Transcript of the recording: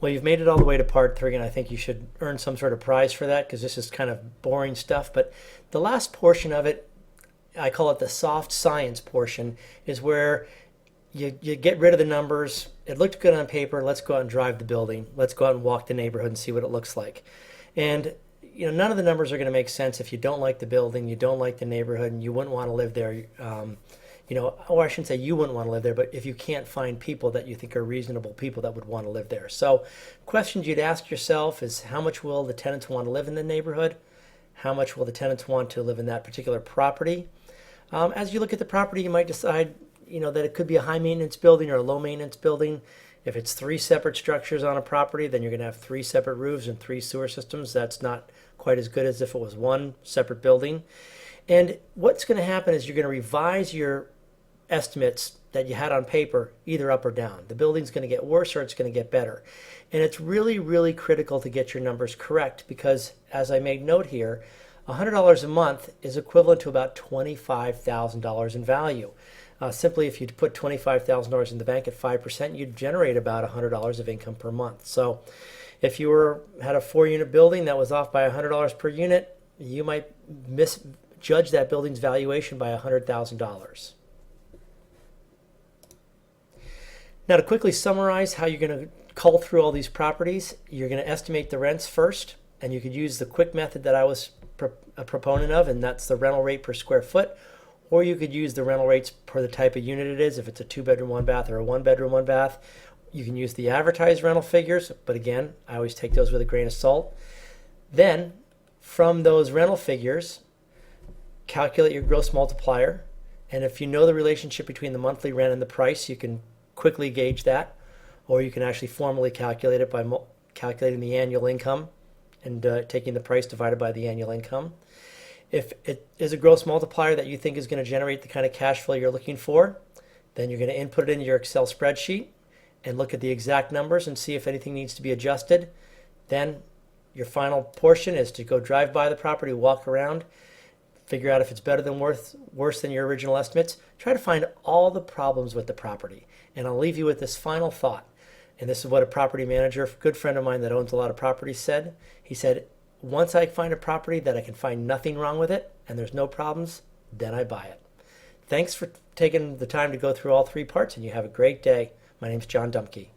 Well, you've made it all the way to part three, and I think you should earn some sort of prize for that because this is kind of boring stuff. But the last portion of it, I call it the soft science portion, is where you get rid of the numbers. It looked good on paper. Let's go out and drive the building. Let's go out and walk the neighborhood and see what it looks like. And none of the numbers are going to make sense if you don't like the building, you don't like the neighborhood, and you wouldn't want to live there. Or I shouldn't say you wouldn't want to live there, but if you can't find people that you think are reasonable people that would want to live there. So questions you'd ask yourself is, how much will the tenants want to live in the neighborhood? How much will the tenants want to live in that particular property? As you look at the property, you might decide, that it could be a high maintenance building or a low maintenance building. If it's three separate structures on a property, then you're going to have three separate roofs and three sewer systems. That's not quite as good as if it was one separate building. And what's going to happen is you're going to revise your estimates that you had on paper, either up or down. The building's going to get worse or it's going to get better. And it's really, really critical to get your numbers correct because, as I made note here, $100 a month is equivalent to about $25,000 in value. Simply, if you put $25,000 in the bank at 5%, you'd generate about $100 of income per month. So if you had a 4-unit building that was off by $100 per unit, you might misjudge that building's valuation by $100,000. Now, to quickly summarize how you're going to cull through all these properties, you're going to estimate the rents first, and you could use the quick method that I was a proponent of, and that's the rental rate per square foot, or you could use the rental rates per the type of unit it is. If it's a 2-bedroom, 1-bath, or a 1-bedroom, 1-bath, you can use the advertised rental figures, but again, I always take those with a grain of salt. Then, from those rental figures, calculate your gross multiplier, and if you know the relationship between the monthly rent and the price, you can quickly gauge that, or you can actually formally calculate it by calculating the annual income and taking the price divided by the annual income. If it is a gross multiplier that you think is going to generate the kind of cash flow you're looking for, then you're going to input it into your Excel spreadsheet and look at the exact numbers and see if anything needs to be adjusted. Then your final portion is to go drive by the property, walk around, figure out if it's better than worse than your original estimates. Try to find all the problems with the property. And I'll leave you with this final thought. And this is what a property manager, a good friend of mine that owns a lot of properties, said. He said, once I find a property that I can find nothing wrong with it and there's no problems, then I buy it. Thanks for taking the time to go through all three parts, and you have a great day. My name's John Dumke.